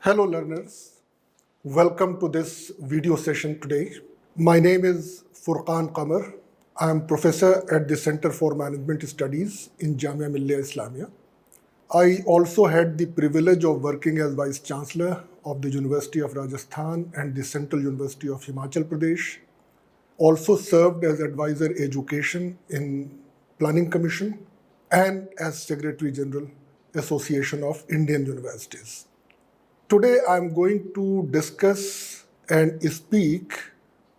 Hello learners, welcome to this video session today. My name is Furqan Qamar. I am professor at the Center for Management Studies in Jamia Millia Islamia. I also had the privilege of working as Vice Chancellor of the University of Rajasthan and the Central University of Himachal Pradesh. Also served as Advisor Education in Planning Commission and as Secretary General, Association of Indian Universities. Today, I'm going to discuss and speak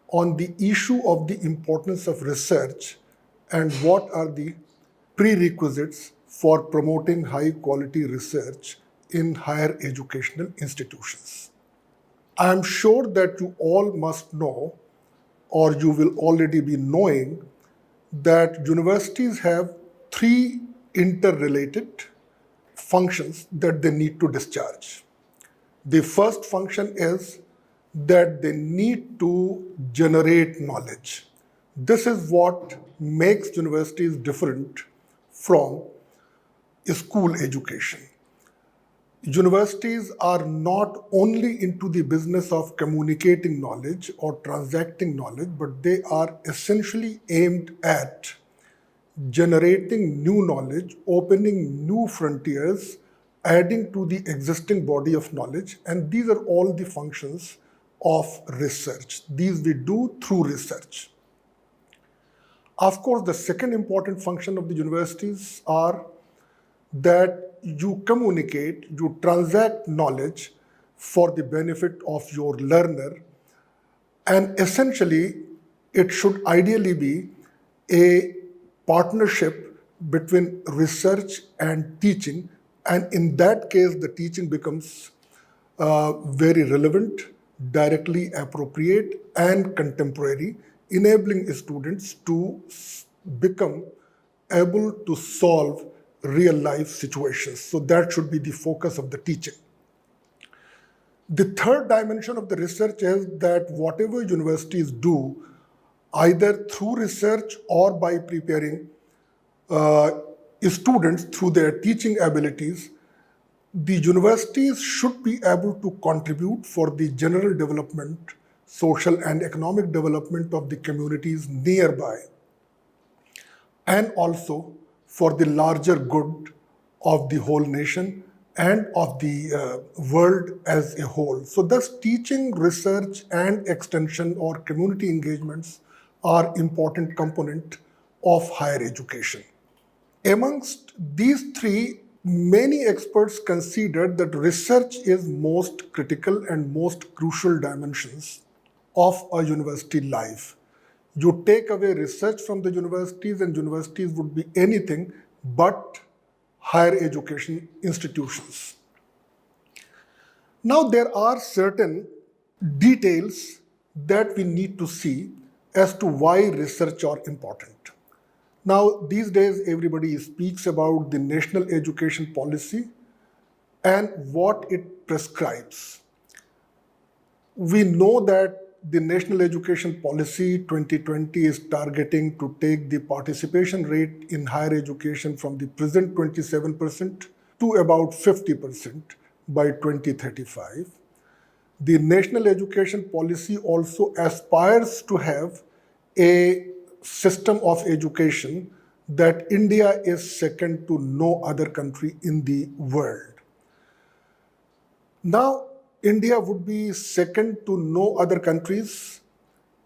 on the issue of the importance of research and what are the prerequisites for promoting high quality research in higher educational institutions. I am sure that you all must know, or you will already be knowing, that universities have three interrelated functions that they need to discharge. The first function is that they need to generate knowledge. This is what makes universities different from school education. Universities are not only into the business of communicating knowledge or transacting knowledge, but they are essentially aimed at generating new knowledge, opening new frontiers, adding to the existing body of knowledge, and these are all the functions of research. These we do through research. Of course, the second important function of the universities are that you communicate, you transact knowledge for the benefit of your learner, and essentially it should ideally be a partnership between research and teaching. And in that case, the teaching becomes very relevant, directly appropriate, and contemporary, enabling students to become able to solve real life situations. So that should be the focus of the teaching. The third dimension of the research is that whatever universities do, either through research or by preparing students through their teaching abilities, the universities should be able to contribute for the general development, social and economic development of the communities nearby, and also for the larger good of the whole nation and of the world as a whole. So thus teaching, research, and extension or community engagements are important component of higher education. Amongst these three, many experts consider that research is most critical and most crucial dimensions of a university life. You take away research from the universities and universities would be anything but higher education institutions. Now there are certain details that we need to see as to why research are important. Now, these days, everybody speaks about the national education policy and what it prescribes. We know that the National Education Policy 2020 is targeting to take the participation rate in higher education from the present 27% to about 50% by 2035. The National Education Policy also aspires to have a system of education that India is second to no other country in the world. Now, India would be second to no other countries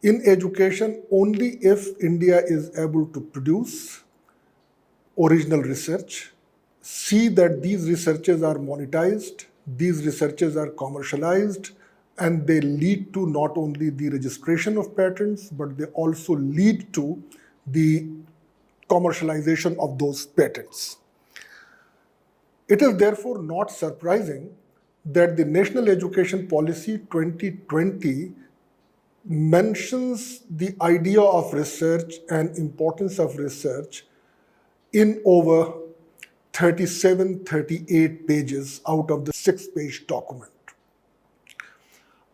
in education only if India is able to produce original research, see that these researches are monetized, these researches are commercialized, and they lead to not only the registration of patents, but they also lead to the commercialization of those patents. It is therefore not surprising that the National Education Policy 2020 mentions the idea of research and importance of research in over 37, 38 pages out of the 6-page document.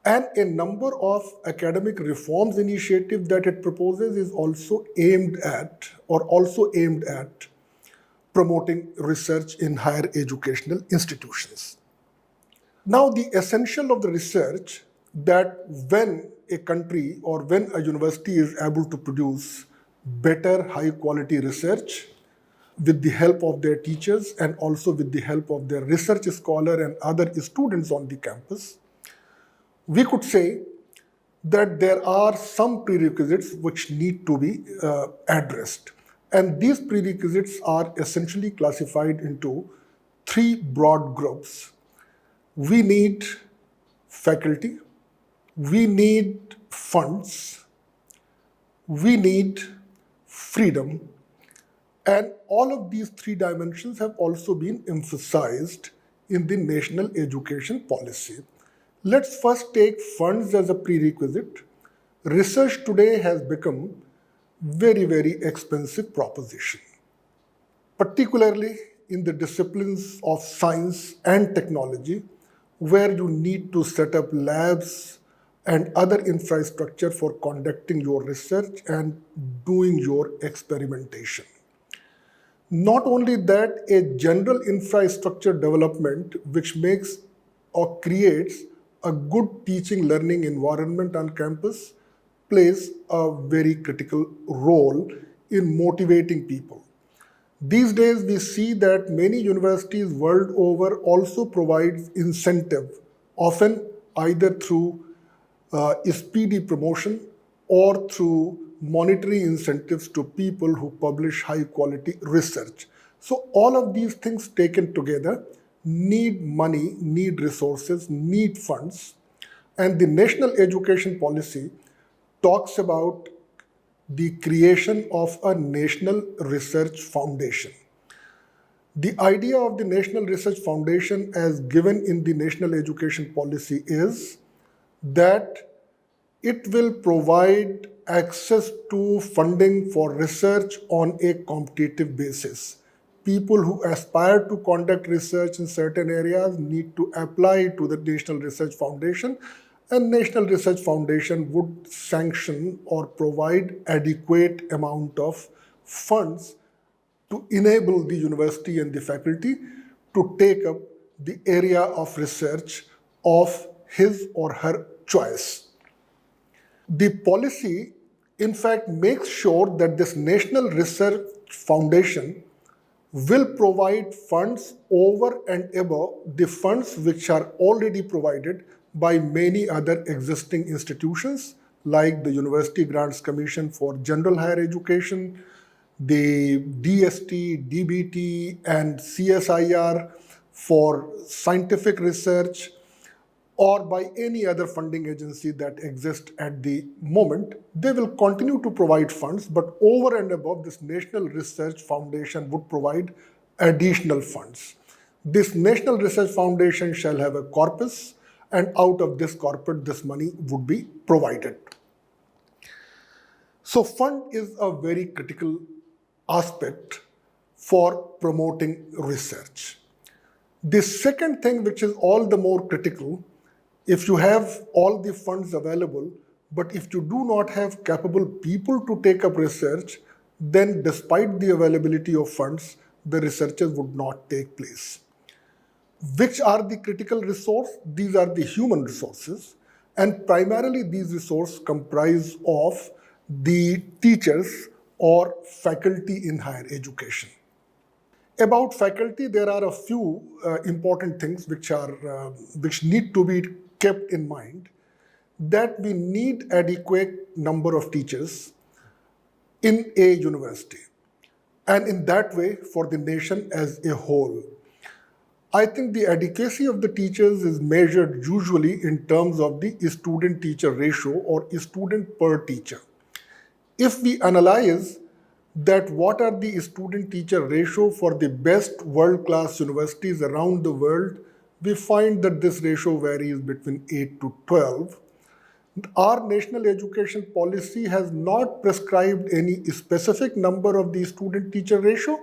And a number of academic reforms initiatives that it proposes is also aimed at promoting research in higher educational institutions. Now, the essential of the research that when a country or when a university is able to produce better high quality research with the help of their teachers and also with the help of their research scholar and other students on the campus, we could say that there are some prerequisites which need to be addressed. And these prerequisites are essentially classified into three broad groups. We need faculty, we need funds, we need freedom, and all of these three dimensions have also been emphasized in the national education policy. Let's first take funds as a prerequisite. Research today has become very expensive proposition, particularly in the disciplines of science and technology, where you need to set up labs and other infrastructure for conducting your research and doing your experimentation. Not only that, a general infrastructure development which makes or creates a good teaching learning environment on campus plays a very critical role in motivating people. These days, we see that many universities world over also provide incentive, often either through speedy promotion or through monetary incentives to people who publish high quality research. So all of these things taken together need money, need resources, need funds. And the national education policy talks about the creation of a national research foundation. The idea of the National Research Foundation as given in the national education policy is that it will provide access to funding for research on a competitive basis. People who aspire to conduct research in certain areas need to apply to the National Research Foundation, and National Research Foundation would sanction or provide adequate amount of funds to enable the university and the faculty to take up the area of research of his or her choice. The policy, in fact, makes sure that this National Research Foundation will provide funds over and above the funds which are already provided by many other existing institutions like the University Grants Commission for General Higher Education, the DST, DBT, and CSIR for scientific research, or by any other funding agency that exists at the moment. They will continue to provide funds, but over and above, this National Research Foundation would provide additional funds. This National Research Foundation shall have a corpus, and out of this corpus, this money would be provided. So fund is a very critical aspect for promoting research. The second thing, which is all the more critical, if you have all the funds available, but if you do not have capable people to take up research, then despite the availability of funds, the researches would not take place. Which are the critical resources? These are the human resources, and primarily these resources comprise of the teachers or faculty in higher education. About faculty, there are a few important things which need to be kept in mind, that we need adequate number of teachers in a university, and in that way for the nation as a whole. I think the adequacy of the teachers is measured usually in terms of the student-teacher ratio or student per teacher. If we analyze that what are the student-teacher ratio for the best world-class universities around the world, we find that this ratio varies between 8 to 12. Our national education policy has not prescribed any specific number of the student-teacher ratio,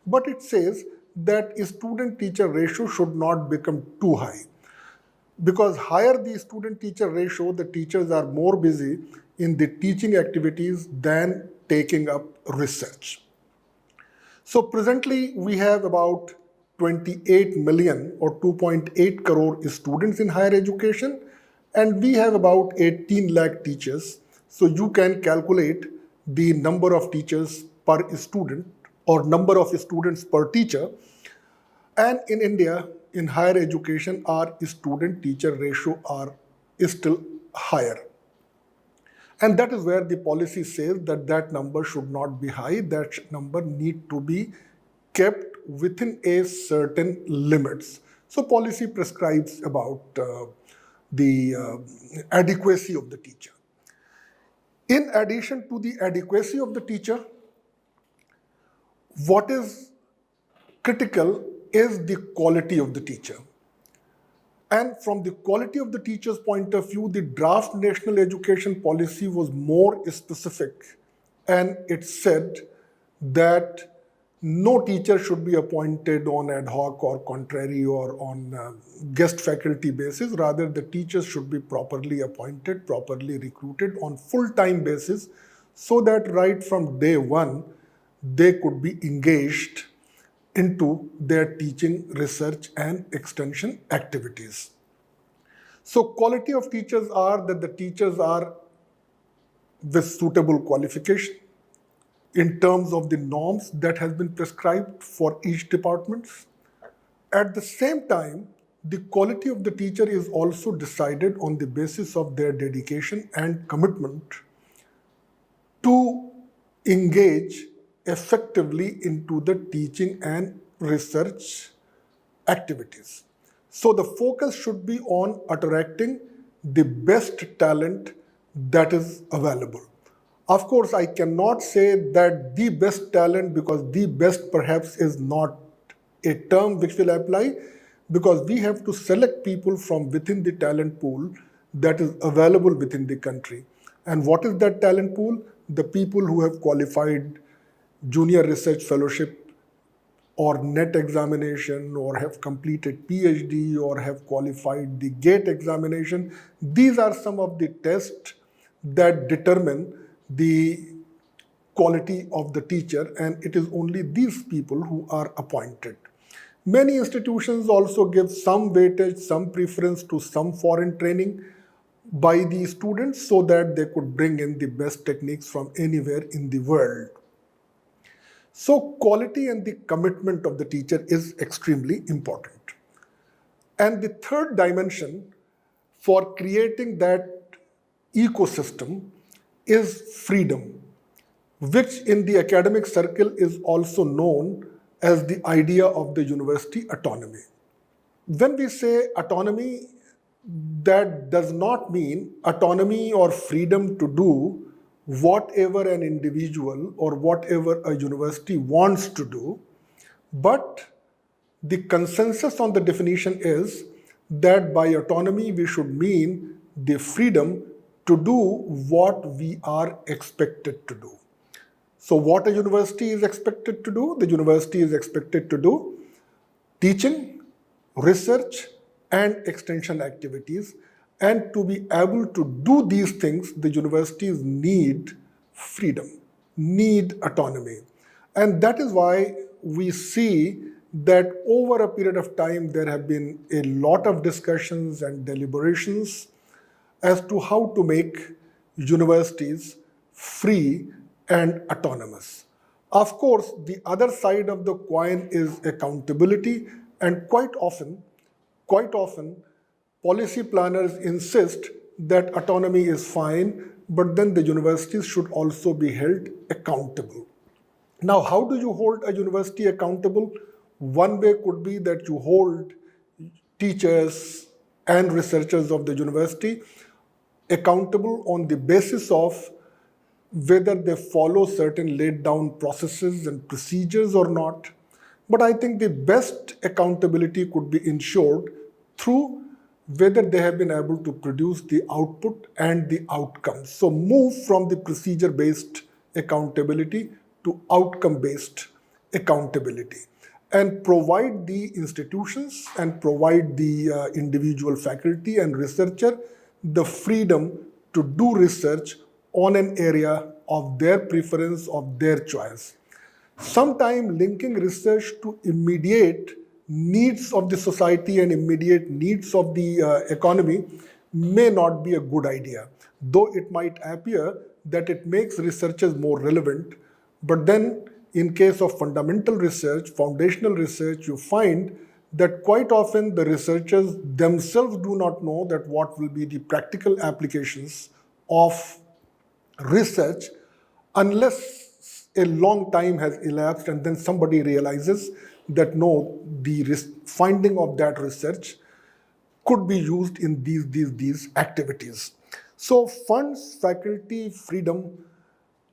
but it says that student-teacher ratio should not become too high. Because higher the student-teacher ratio, the teachers are more busy in the teaching activities than taking up research. So presently, we have about 28 million or 2.8 crore students in higher education, and we have about 18 lakh teachers. So you can calculate the number of teachers per student or number of students per teacher. And in India, in higher education, our student-teacher ratio is still higher. And that is where the policy says that that number should not be high, that number need to be kept within a certain limits. So policy prescribes about the adequacy of the teacher. In addition to the adequacy of the teacher, what is critical is the quality of the teacher. And from the quality of the teacher's point of view, the draft national education policy was more specific, and it said that no teacher should be appointed on ad hoc or contrary or on guest faculty basis. Rather, the teachers should be properly appointed, properly recruited on full-time basis, so that right from day one, they could be engaged into their teaching, research, and extension activities. So quality of teachers are that the teachers are with suitable qualification in terms of the norms that has been prescribed for each department. At the same time, the quality of the teacher is also decided on the basis of their dedication and commitment to engage effectively into the teaching and research activities. So the focus should be on attracting the best talent that is available. Of course, I cannot say that the best talent, because the best perhaps is not a term which will apply, because we have to select people from within the talent pool that is available within the country. And what is that talent pool? The people who have qualified junior research fellowship or NET examination, or have completed PhD, or have qualified the GATE examination. These are some of the tests that determine the quality of the teacher, and it is only these people who are appointed. Many institutions also give some weightage, some preference to some foreign training by the students so that they could bring in the best techniques from anywhere in the world. So quality and the commitment of the teacher is extremely important. And the third dimension for creating that ecosystem is freedom, which in the academic circle is also known as the idea of the university autonomy. When we say autonomy, that does not mean autonomy or freedom to do whatever an individual or whatever a university wants to do, but the consensus on the definition is that by autonomy we should mean the freedom to do what we are expected to do. So what a university is expected to do? The university is expected to do teaching, research, and extension activities. And to be able to do these things, the universities need freedom, need autonomy. And that is why we see that over a period of time, there have been a lot of discussions and deliberations as to how to make universities free and autonomous. Of course, the other side of the coin is accountability, and quite often, policy planners insist that autonomy is fine, but then the universities should also be held accountable. Now, how do you hold a university accountable? One way could be that you hold teachers and researchers of the university accountable on the basis of whether they follow certain laid down processes and procedures or not. But I think the best accountability could be ensured through whether they have been able to produce the output and the outcomes. So move from the procedure-based accountability to outcome-based accountability, and provide the institutions and provide the individual faculty and researcher the freedom to do research on an area of their preference, of their choice. Sometimes linking research to immediate needs of the society and immediate needs of the economy may not be a good idea. Though it might appear that it makes researchers more relevant, but then in case of fundamental research, foundational research, you find that quite often the researchers themselves do not know that what will be the practical applications of research unless a long time has elapsed and then somebody realizes that no, the finding of that research could be used in these activities. So funds, faculty, freedom.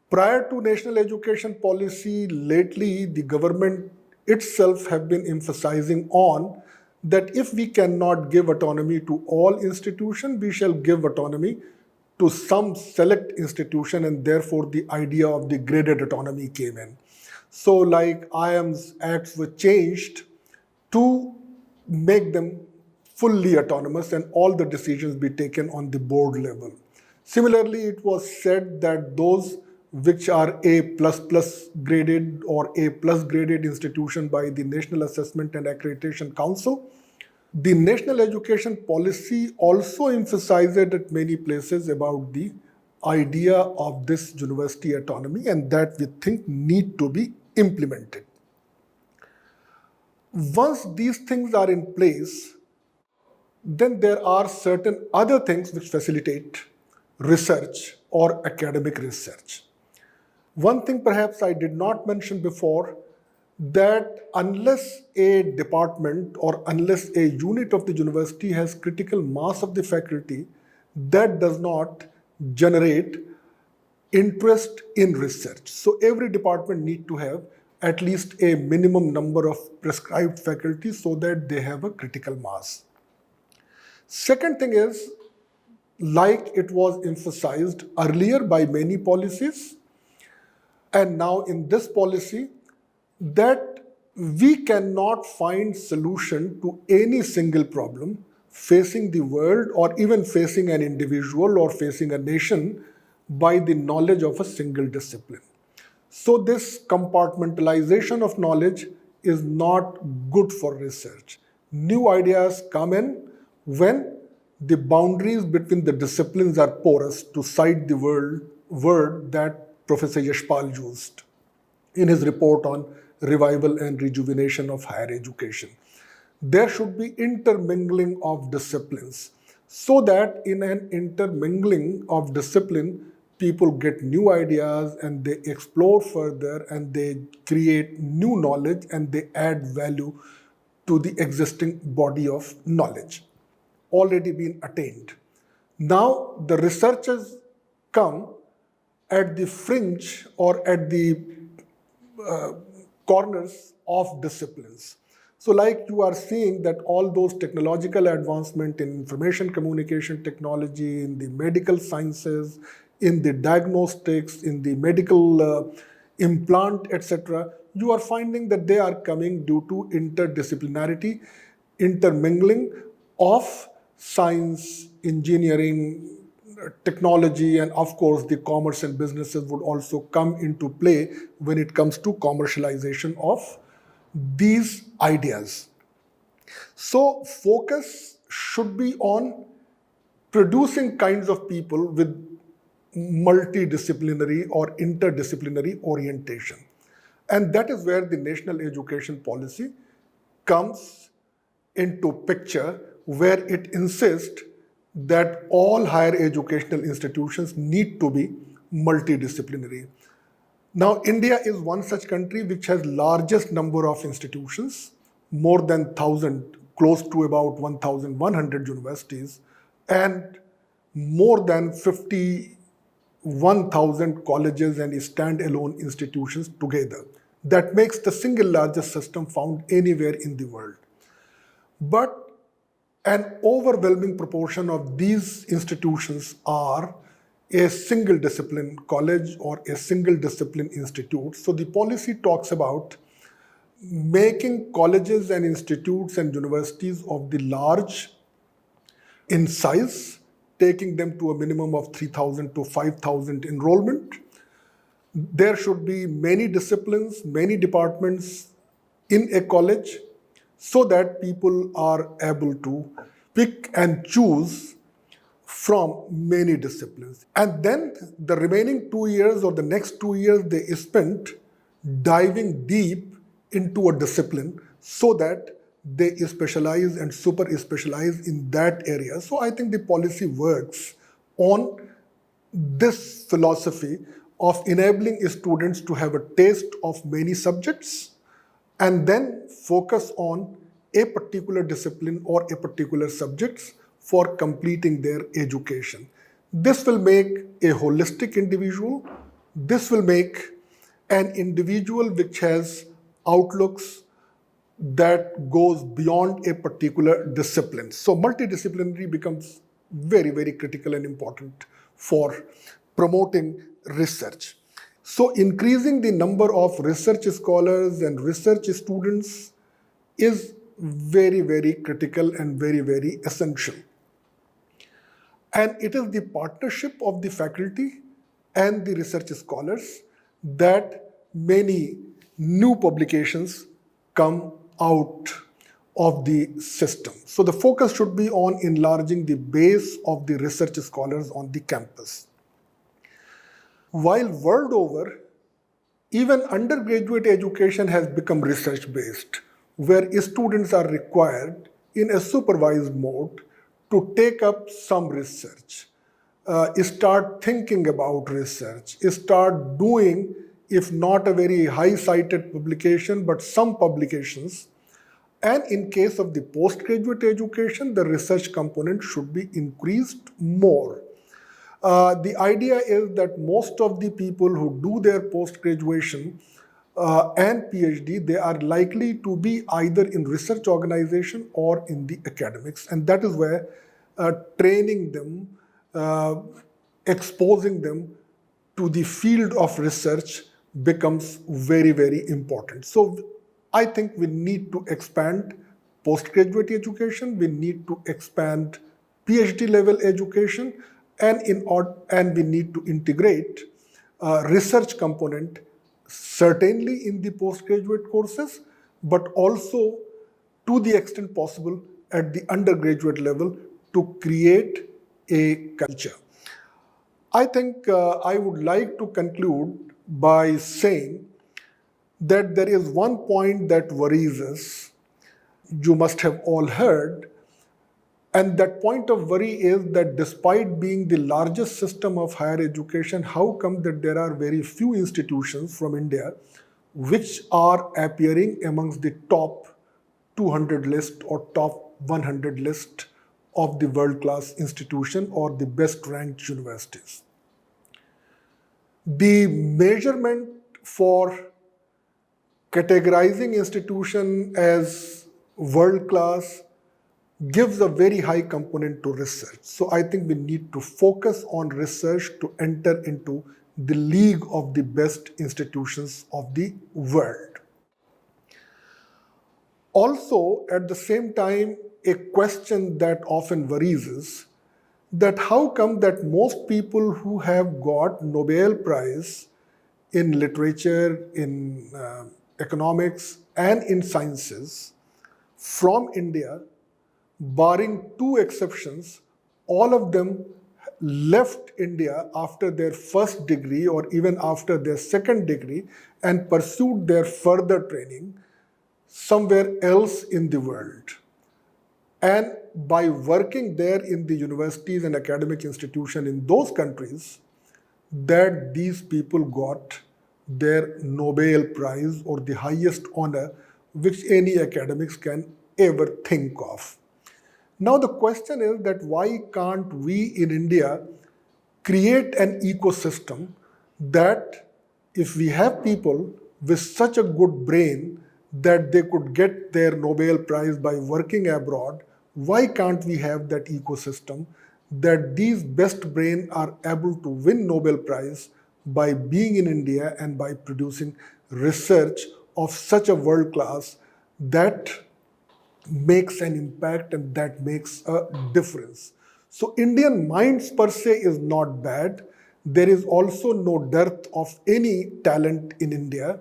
Prior to national education policy, lately the government itself have been emphasizing on that if we cannot give autonomy to all institutions, we shall give autonomy to some select institution, and therefore the idea of the graded autonomy came in. So like IIM's acts were changed to make them fully autonomous and all the decisions be taken on the board level. Similarly, it was said that those which are A++ graded or A+ graded institution by the National Assessment and Accreditation Council, the national education policy also emphasized at many places about the idea of this university autonomy, and that we think need to be implemented. Once these things are in place, then there are certain other things which facilitate research or academic research. One thing perhaps I did not mention before, that unless a department or unless a unit of the university has critical mass of the faculty, that does not generate interest in research. So every department need to have at least a minimum number of prescribed faculty so that they have a critical mass. Second thing is, like it was emphasized earlier by many policies, and now in this policy, that we cannot find solution to any single problem facing the world or even facing an individual or facing a nation by the knowledge of a single discipline. So this compartmentalization of knowledge is not good for research. New ideas come in when the boundaries between the disciplines are porous, to cite the word that Professor Yashpal used in his report on revival and rejuvenation of higher education. There should be intermingling of disciplines so that in an intermingling of discipline, people get new ideas and they explore further and they create new knowledge and they add value to the existing body of knowledge already been attained. Now the researchers come at the fringe or at the corners of disciplines. So like you are seeing that all those technological advancement in information communication technology, in the medical sciences, in the diagnostics, in the medical implant, etc., you are finding that they are coming due to interdisciplinarity, intermingling of science, engineering, technology, and of course the commerce and businesses would also come into play when it comes to commercialization of these ideas. So focus should be on producing kinds of people with multidisciplinary or interdisciplinary orientation. And that is where the national education policy comes into picture, where it insists that all higher educational institutions need to be multidisciplinary. Now, India is one such country which has largest number of institutions, more than 1,000, close to about 1,100 universities, and more than 51,000 colleges and standalone institutions together. That makes the single largest system found anywhere in the world. But an overwhelming proportion of these institutions are a single discipline college or a single discipline institute. So the policy talks about making colleges and institutes and universities of the large in size, taking them to a minimum of 3,000 to 5,000 enrollment. There should be many disciplines, many departments in a college. so that people are able to pick and choose from many disciplines. And then the remaining 2 years or the next 2 years they spent diving deep into a discipline so that they specialize and super specialize in that area. So I think the policy works on this philosophy of enabling students to have a taste of many subjects and then focus on a particular discipline or a particular subjects for completing their education. This will make a holistic individual. This will make an individual which has outlooks that goes beyond a particular discipline. So multidisciplinary becomes very, very critical and important for promoting research. So increasing the number of research scholars and research students is very, very critical and very, very essential. And it is the partnership of the faculty and the research scholars that many new publications come out of the system. So the focus should be on enlarging the base of the research scholars on the campus. While world over, even undergraduate education has become research-based, where students are required in a supervised mode to take up some research, start thinking about research, start doing, if not a very high-cited publication, but some publications. And in case of the postgraduate education, the research component should be increased more. The idea is that most of the people who do their post-graduation and PhD, they are likely to be either in research organization or in the academics. And that is where training them, exposing them to the field of research becomes very, very important. So I think we need to expand postgraduate education, we need to expand PhD level education, and we need to integrate research component certainly in the postgraduate courses, but also to the extent possible at the undergraduate level to create a culture. I think I would like to conclude by saying that there is one point that worries us. You must have all heard. And that point of worry is that despite being the largest system of higher education, how come that there are very few institutions from India which are appearing amongst the top 200 list or top 100 list of the world-class institution or the best ranked universities? The measurement for categorizing institution as world-class gives a very high component to research. So I think we need to focus on research to enter into the league of the best institutions of the world. Also, at the same time, a question that often worries us, that how come that most people who have got Nobel Prize in literature, in economics, and in sciences from India, barring two exceptions, all of them left India after their first degree or even after their second degree and pursued their further training somewhere else in the world. And by working there in the universities and academic institutions in those countries, that these people got their Nobel Prize or the highest honor which any academics can ever think of. Now the question is that why can't we in India create an ecosystem that if we have people with such a good brain that they could get their Nobel Prize by working abroad, why can't we have that ecosystem that these best brains are able to win Nobel Prize by being in India and by producing research of such a world class that makes an impact and that makes a difference. So Indian minds per se is not bad. There is also no dearth of any talent in India.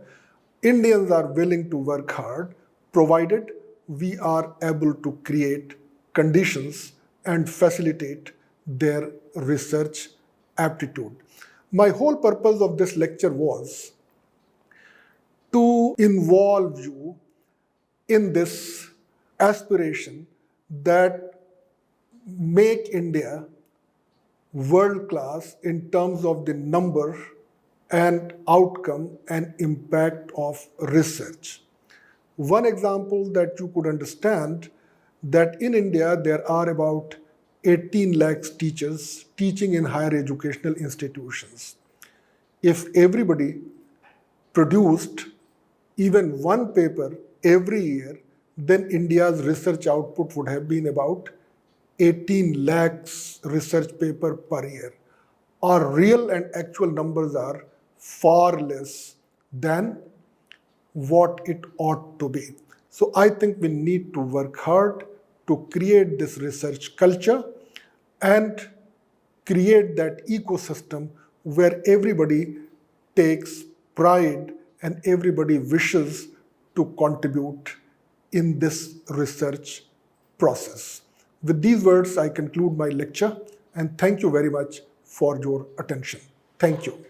Indians are willing to work hard, provided we are able to create conditions and facilitate their research aptitude. My whole purpose of this lecture was to involve you in this aspiration that make India world class in terms of the number and outcome and impact of research. One example that you could understand, that in India there are about 18 lakhs teachers teaching in higher educational institutions. If everybody produced even one paper every year, then India's research output would have been about 18 lakhs research paper per year. Our real and actual numbers are far less than what it ought to be. So I think we need to work hard to create this research culture and create that ecosystem where everybody takes pride and everybody wishes to contribute in this research process. With these words, I conclude my lecture and thank you very much for your attention. Thank you.